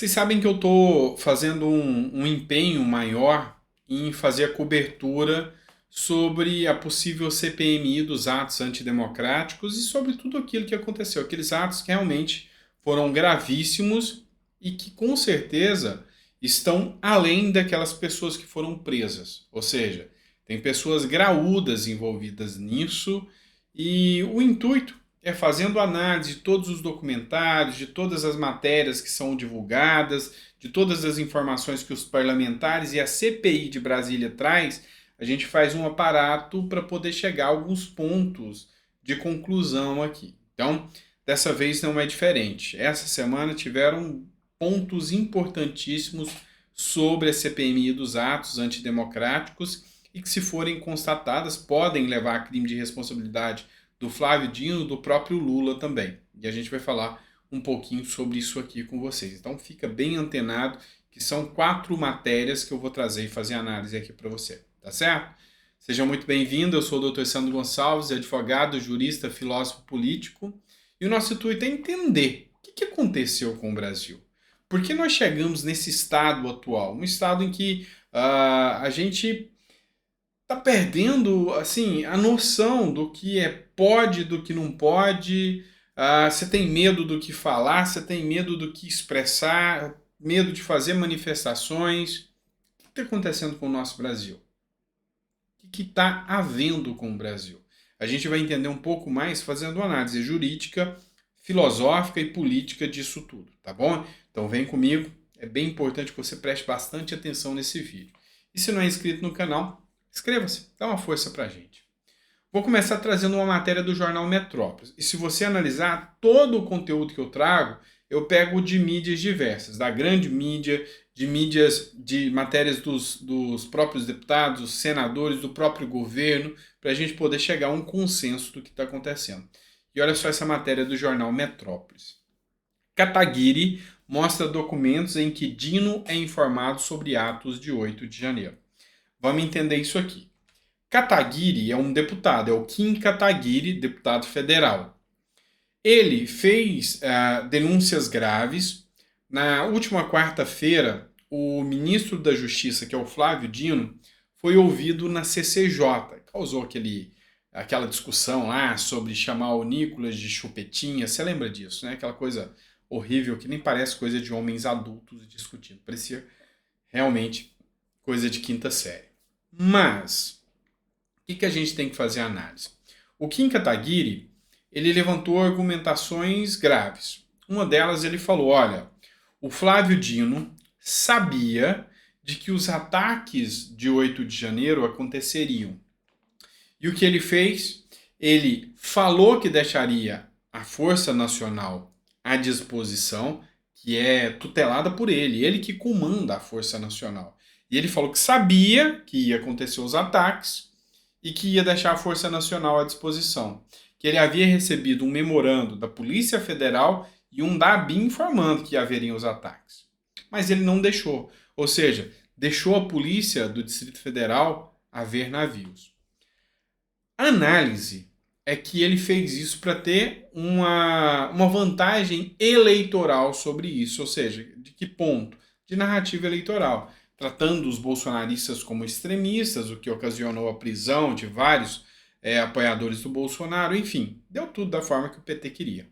Vocês sabem que eu estou fazendo um empenho maior em fazer a cobertura sobre a possível CPMI dos atos antidemocráticos e sobre tudo aquilo que aconteceu. Aqueles atos que realmente foram gravíssimos e que com certeza estão além daquelas pessoas que foram presas. Ou seja, tem pessoas graúdas envolvidas nisso e o intuito é fazendo análise de todos os documentários, de todas as matérias que são divulgadas, de todas as informações que os parlamentares e a CPI de Brasília traz, a gente faz um aparato para poder chegar a alguns pontos de conclusão aqui. Então, dessa vez não é diferente. Essa semana tiveram pontos importantíssimos sobre a CPMI dos atos antidemocráticos e que, se forem constatadas, podem levar a crime de responsabilidade do Flávio Dino, do próprio Lula também. E a gente vai falar um pouquinho sobre isso aqui com vocês. Então fica bem antenado, que são 4 matérias que eu vou trazer e fazer análise aqui para você, tá certo? Seja muito bem-vindo, eu sou o Dr. Sandro Gonçalves, advogado, jurista, filósofo político, e o nosso intuito é entender o que aconteceu com o Brasil. Por que nós chegamos nesse estado atual? Um estado em que a gente tá perdendo assim a noção do que pode, do que não pode. Você tem medo do que falar, você tem medo do que expressar, medo de fazer manifestações. O que está acontecendo com o nosso Brasil? O que está havendo com o Brasil? A gente vai entender um pouco mais fazendo uma análise jurídica, filosófica e política disso tudo, tá bom? Então vem comigo, é bem importante que você preste bastante atenção nesse vídeo. E se não é inscrito no canal, inscreva-se, dá uma força pra gente. Vou começar trazendo uma matéria do jornal Metrópolis. E se você analisar todo o conteúdo que eu trago, eu pego de mídias diversas, da grande mídia, de mídias, de matérias dos próprios deputados, dos senadores, do próprio governo, para a gente poder chegar a um consenso do que está acontecendo. E olha só essa matéria do jornal Metrópolis. Kataguiri mostra documentos em que Dino é informado sobre atos de 8 de janeiro. Vamos entender isso aqui. Kataguiri é um deputado, é o Kim Kataguiri, deputado federal. Ele fez denúncias graves. Na última quarta-feira, o ministro da Justiça, que é o Flávio Dino, foi ouvido na CCJ. Causou aquela discussão lá sobre chamar o Nicolas de chupetinha. Você lembra disso, né? Aquela coisa horrível que nem parece coisa de homens adultos discutindo. Parecia realmente coisa de quinta série. Mas, o que a gente tem que fazer a análise? O Kim Kataguiri, ele levantou argumentações graves. Uma delas, ele falou, olha, o Flávio Dino sabia de que os ataques de 8 de janeiro aconteceriam. E o que ele fez? Ele falou que deixaria a Força Nacional à disposição, que é tutelada por ele que comanda a Força Nacional. E ele falou que sabia que ia acontecer os ataques e que ia deixar a Força Nacional à disposição. Que ele havia recebido um memorando da Polícia Federal e um da ABIN informando que haveriam os ataques. Mas ele não deixou. Ou seja, deixou a Polícia do Distrito Federal a ver navios. A análise é que ele fez isso para ter uma vantagem eleitoral sobre isso. Ou seja, de que ponto? De narrativa eleitoral. Tratando os bolsonaristas como extremistas, o que ocasionou a prisão de vários apoiadores do Bolsonaro, enfim, deu tudo da forma que o PT queria.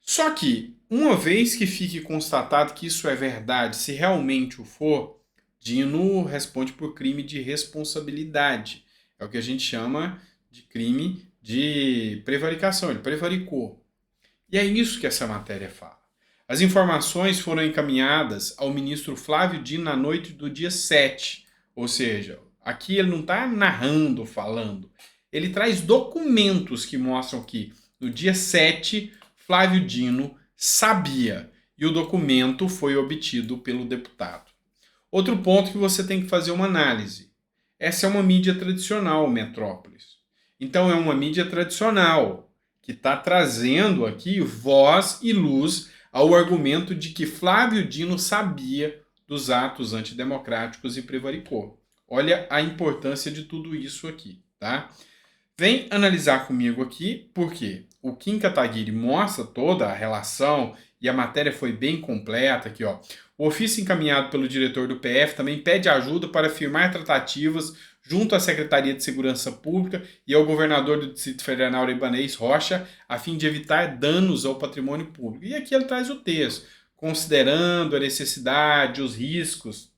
Só que, uma vez que fique constatado que isso é verdade, se realmente o for, Dino responde por crime de responsabilidade. É o que a gente chama de crime de prevaricação, ele prevaricou. E é isso que essa matéria fala. As informações foram encaminhadas ao ministro Flávio Dino na noite do dia 7. Ou seja, aqui ele não está narrando, falando. Ele traz documentos que mostram que no dia 7, Flávio Dino sabia. E o documento foi obtido pelo deputado. Outro ponto que você tem que fazer uma análise. Essa é uma mídia tradicional, Metrópolis. Então é uma mídia tradicional que está trazendo aqui voz e luz ao argumento de que Flávio Dino sabia dos atos antidemocráticos e prevaricou. Olha a importância de tudo isso aqui, tá? Vem analisar comigo aqui, porque o Kim Kataguiri mostra toda a relação e a matéria foi bem completa aqui, ó. O ofício encaminhado pelo diretor do PF também pede ajuda para firmar tratativas junto à Secretaria de Segurança Pública e ao governador do Distrito Federal, Ibanez Rocha, a fim de evitar danos ao patrimônio público. E aqui ele traz o texto. Considerando a necessidade, os riscos,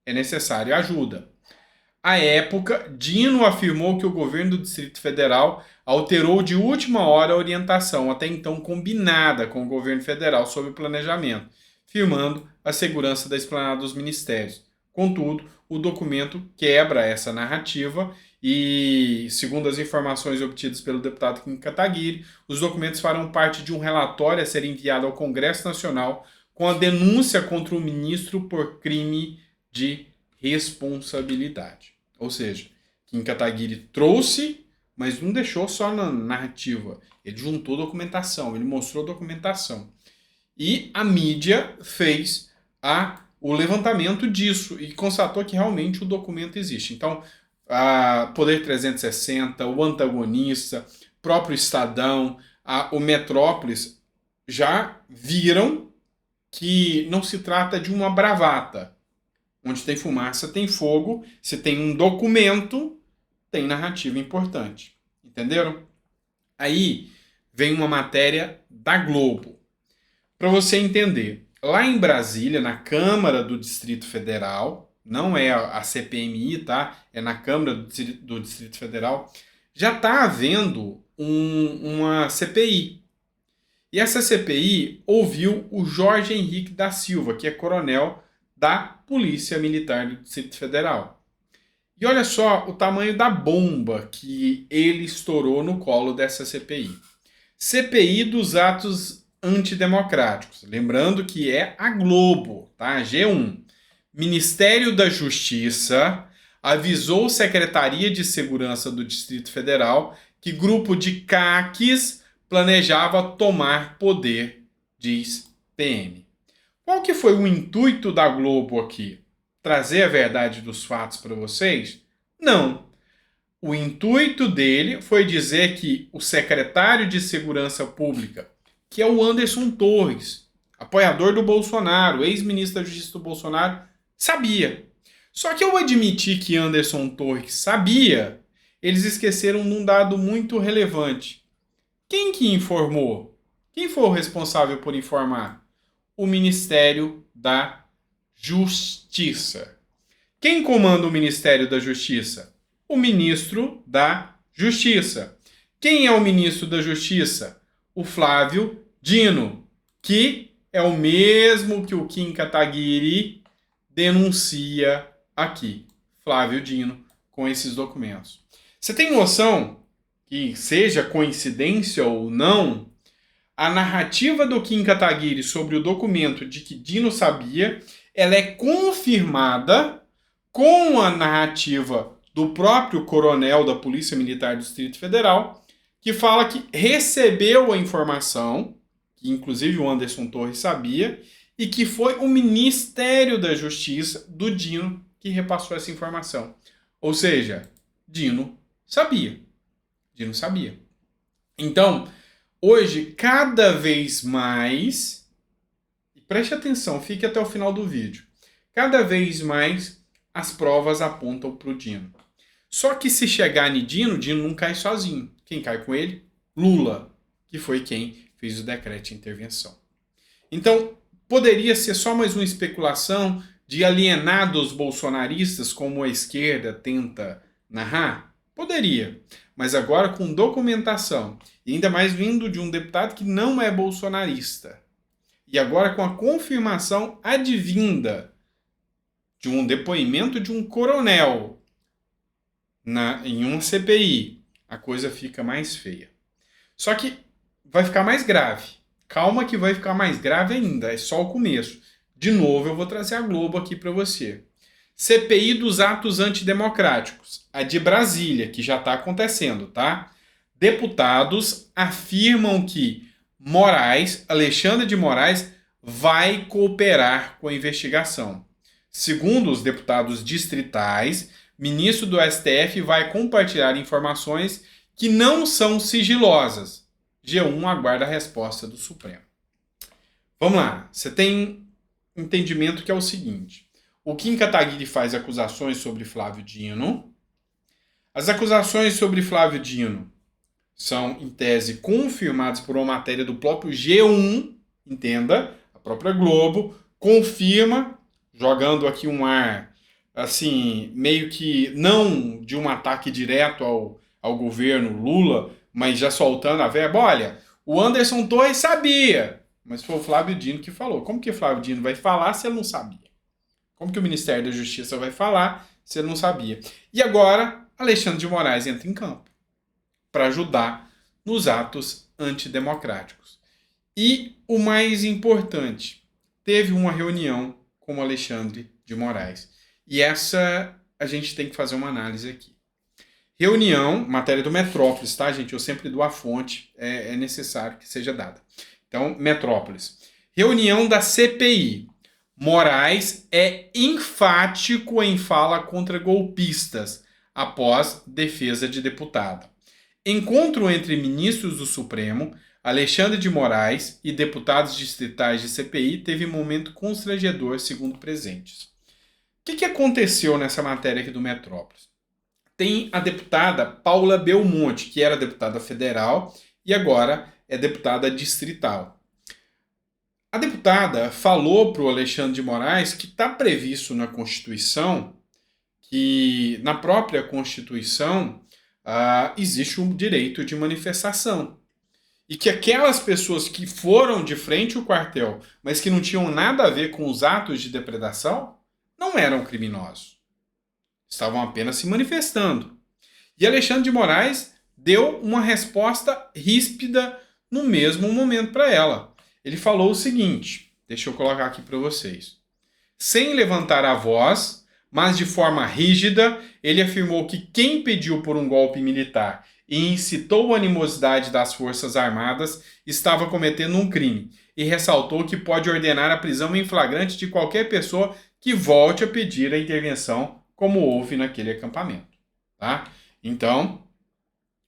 é necessário ajuda. À época, Dino afirmou que o governo do Distrito Federal alterou de última hora a orientação, até então combinada com o governo federal sobre o planejamento, firmando a segurança da esplanada dos ministérios. Contudo, o documento quebra essa narrativa e, segundo as informações obtidas pelo deputado Kim Kataguiri, os documentos farão parte de um relatório a ser enviado ao Congresso Nacional com a denúncia contra o ministro por crime de responsabilidade. Ou seja, Kim Kataguiri trouxe, mas não deixou só na narrativa. Ele juntou documentação, ele mostrou documentação. E a mídia fez o levantamento disso e constatou que realmente o documento existe. Então, a Poder 360, o Antagonista, próprio Estadão, o Metrópolis já viram que não se trata de uma bravata. Onde tem fumaça, tem fogo. Se tem um documento, tem narrativa importante. Entenderam? Aí vem uma matéria da Globo. Para você entender, lá em Brasília, na Câmara do Distrito Federal, não é a CPMI, tá? É na Câmara do Distrito Federal, já está havendo uma CPI. E essa CPI ouviu o Jorge Henrique da Silva, que é coronel da Polícia Militar do Distrito Federal. E olha só o tamanho da bomba que ele estourou no colo dessa CPI. CPI dos atos antidemocráticos. Lembrando que é a Globo, tá? G1. Ministério da Justiça avisou Secretaria de Segurança do Distrito Federal que grupo de caques planejava tomar poder, diz PM. Qual que foi o intuito da Globo aqui? Trazer a verdade dos fatos para vocês? Não. O intuito dele foi dizer que o secretário de Segurança Pública, que é o Anderson Torres, apoiador do Bolsonaro, ex-ministro da Justiça do Bolsonaro, sabia. Só que ao admitir que Anderson Torres sabia, eles esqueceram de um dado muito relevante. Quem que informou? Quem foi o responsável por informar? O Ministério da Justiça. Quem comanda o Ministério da Justiça? O ministro da Justiça. Quem é o ministro da Justiça? O Flávio Dino, que é o mesmo que o Kim Kataguiri denuncia aqui. Flávio Dino, com esses documentos. Você tem noção que, seja coincidência ou não, a narrativa do Kim Kataguiri sobre o documento de que Dino sabia, ela é confirmada com a narrativa do próprio coronel da Polícia Militar do Distrito Federal, que fala que recebeu a informação, que inclusive o Anderson Torres sabia, e que foi o Ministério da Justiça do Dino que repassou essa informação. Ou seja, Dino sabia. Dino sabia. Então, hoje, cada vez mais, e preste atenção, fique até o final do vídeo, cada vez mais as provas apontam para o Dino. Só que se chegar em Dino, Dino não cai sozinho. Quem cai com ele? Lula, que foi quem fez o decreto de intervenção. Então, poderia ser só mais uma especulação de alienados bolsonaristas, como a esquerda tenta narrar? Poderia, mas agora com documentação, e ainda mais vindo de um deputado que não é bolsonarista, e agora com a confirmação advinda de um depoimento de um coronel em uma CPI, a coisa fica mais feia. Só que vai ficar mais grave. Calma que vai ficar mais grave ainda, é só o começo. De novo, eu vou trazer a Globo aqui para você. CPI dos atos antidemocráticos, a de Brasília, que já está acontecendo, tá? Deputados afirmam que Alexandre de Moraes, vai cooperar com a investigação. Segundo os deputados distritais, ministro do STF vai compartilhar informações que não são sigilosas. G1 aguarda a resposta do Supremo. Vamos lá, você tem entendimento que é o seguinte: o Kim Kataguiri faz acusações sobre Flávio Dino. As acusações sobre Flávio Dino são, em tese, confirmadas por uma matéria do próprio G1, entenda, a própria Globo, confirma, jogando aqui um ar, assim, meio que não de um ataque direto ao governo Lula, mas já soltando a verba. Olha, o Anderson Torres sabia, mas foi o Flávio Dino que falou. Como que o Flávio Dino vai falar se ele não sabia? Como que o Ministério da Justiça vai falar se ele não sabia? E agora, Alexandre de Moraes entra em campo para ajudar nos atos antidemocráticos. E o mais importante, teve uma reunião com o Alexandre de Moraes. E essa a gente tem que fazer uma análise aqui. Reunião, matéria do Metrópolis, tá, gente? Eu sempre dou a fonte, é necessário que seja dada. Então, Metrópolis. Reunião da CPI. Moraes é enfático em fala contra golpistas após defesa de deputado. Encontro entre ministros do Supremo, Alexandre de Moraes e deputados distritais de CPI teve momento constrangedor, segundo presentes. O que aconteceu nessa matéria aqui do Metrópolis? Tem a deputada Paula Belmonte, que era deputada federal e agora é deputada distrital. A deputada falou para o Alexandre de Moraes que está previsto na Constituição, que na própria Constituição existe um direito de manifestação. E que aquelas pessoas que foram de frente ao quartel, mas que não tinham nada a ver com os atos de depredação, não eram criminosos. Estavam apenas se manifestando. E Alexandre de Moraes deu uma resposta ríspida no mesmo momento para ela. Ele falou o seguinte, deixa eu colocar aqui para vocês. Sem levantar a voz, mas de forma rígida, ele afirmou que quem pediu por um golpe militar e incitou a animosidade das Forças Armadas estava cometendo um crime e ressaltou que pode ordenar a prisão em flagrante de qualquer pessoa que volte a pedir a intervenção, como houve naquele acampamento. Tá? Então,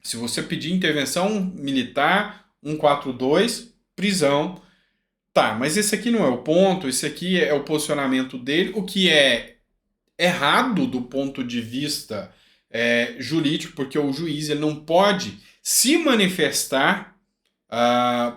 se você pedir intervenção militar, 142, prisão. Tá, mas esse aqui não é o ponto, esse aqui é o posicionamento dele, o que é errado do ponto de vista jurídico, porque o juiz ele não pode se manifestar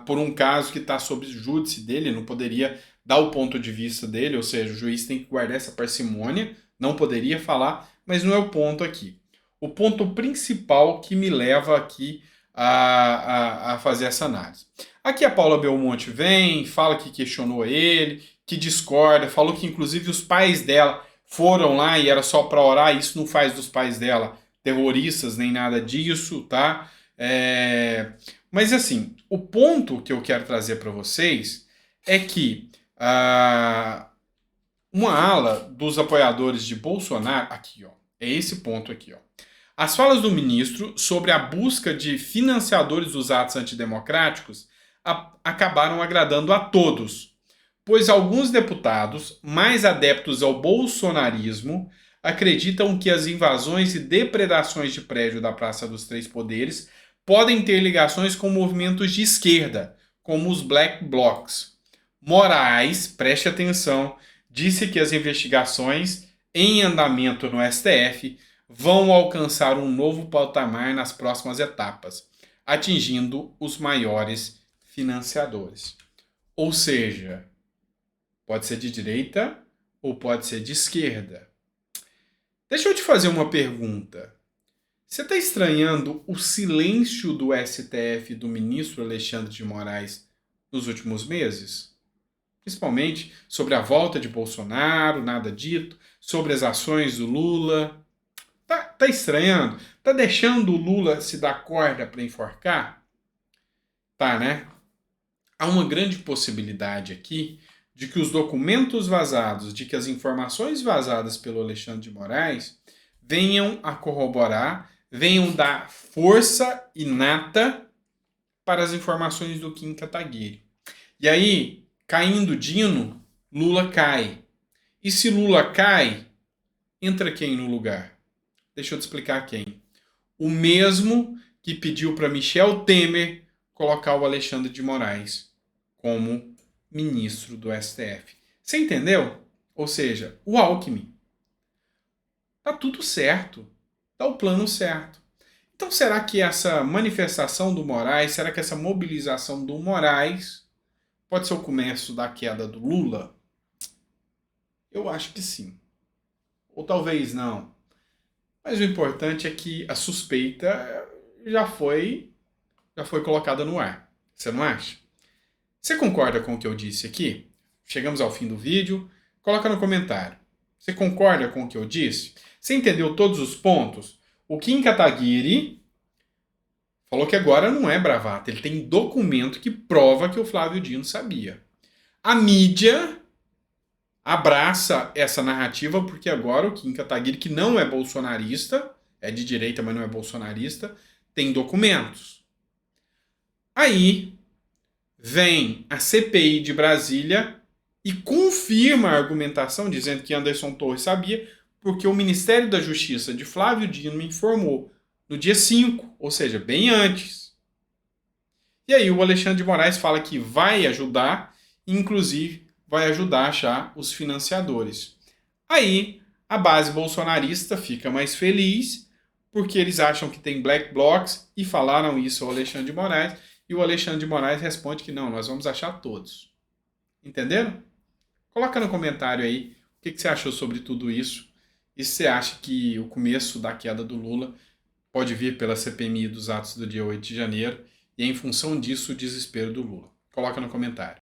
por um caso que está sob júdice dele, ele não poderia dar o ponto de vista dele, ou seja, o juiz tem que guardar essa parcimônia, não poderia falar, mas não é o ponto aqui. O ponto principal que me leva aqui a fazer essa análise. Aqui a Paula Belmonte vem, fala que questionou ele, que discorda, falou que inclusive os pais dela foram lá e era só para orar, isso não faz dos pais dela terroristas nem nada disso, tá? Mas assim, o ponto que eu quero trazer para vocês é que uma ala dos apoiadores de Bolsonaro, aqui ó, é esse ponto aqui ó. As falas do ministro sobre a busca de financiadores dos atos antidemocráticos acabaram agradando a todos, pois alguns deputados, mais adeptos ao bolsonarismo, acreditam que as invasões e depredações de prédio da Praça dos Três Poderes podem ter ligações com movimentos de esquerda, como os Black Blocs. Moraes, preste atenção, disse que as investigações em andamento no STF vão alcançar um novo patamar nas próximas etapas, atingindo os maiores financiadores. Ou seja, pode ser de direita ou pode ser de esquerda. Deixa eu te fazer uma pergunta. Você está estranhando o silêncio do STF do ministro Alexandre de Moraes nos últimos meses? Principalmente sobre a volta de Bolsonaro, nada dito, sobre as ações do Lula. Tá estranhando? Tá deixando o Lula se dar corda para enforcar? Tá, né? Há uma grande possibilidade aqui de que os documentos vazados, de que as informações vazadas pelo Alexandre de Moraes venham a corroborar, venham dar força inata para as informações do Kim Kataguiri. E aí, caindo Dino, Lula cai. E se Lula cai, entra quem no lugar? Deixa eu te explicar quem. O mesmo que pediu para Michel Temer colocar o Alexandre de Moraes como ministro do STF. Você entendeu? Ou seja, o Alckmin. Tá tudo certo. Tá o plano certo. Então será que essa manifestação do Moraes, será que essa mobilização do Moraes pode ser o começo da queda do Lula? Eu acho que sim. Ou talvez não. Mas o importante é que a suspeita já foi colocada no ar. Você não acha? Você concorda com o que eu disse aqui? Chegamos ao fim do vídeo. Coloca no comentário. Você concorda com o que eu disse? Você entendeu todos os pontos? O Kim Kataguiri falou que agora não é bravata. Ele tem documento que prova que o Flávio Dino sabia. A mídia abraça essa narrativa porque agora o Kim Kataguiri, que não é bolsonarista, é de direita, mas não é bolsonarista, tem documentos. Aí vem a CPI de Brasília e confirma a argumentação dizendo que Anderson Torres sabia, porque o Ministério da Justiça de Flávio Dino me informou no dia 5, ou seja, bem antes. E aí o Alexandre de Moraes fala que vai ajudar, inclusive vai ajudar a achar os financiadores. Aí a base bolsonarista fica mais feliz, porque eles acham que tem black blocs e falaram isso ao Alexandre de Moraes, e o Alexandre de Moraes responde que não, nós vamos achar todos. Entenderam? Coloca no comentário aí o que você achou sobre tudo isso. E se você acha que o começo da queda do Lula pode vir pela CPMI dos atos do dia 8 de janeiro e é em função disso o desespero do Lula. Coloca no comentário.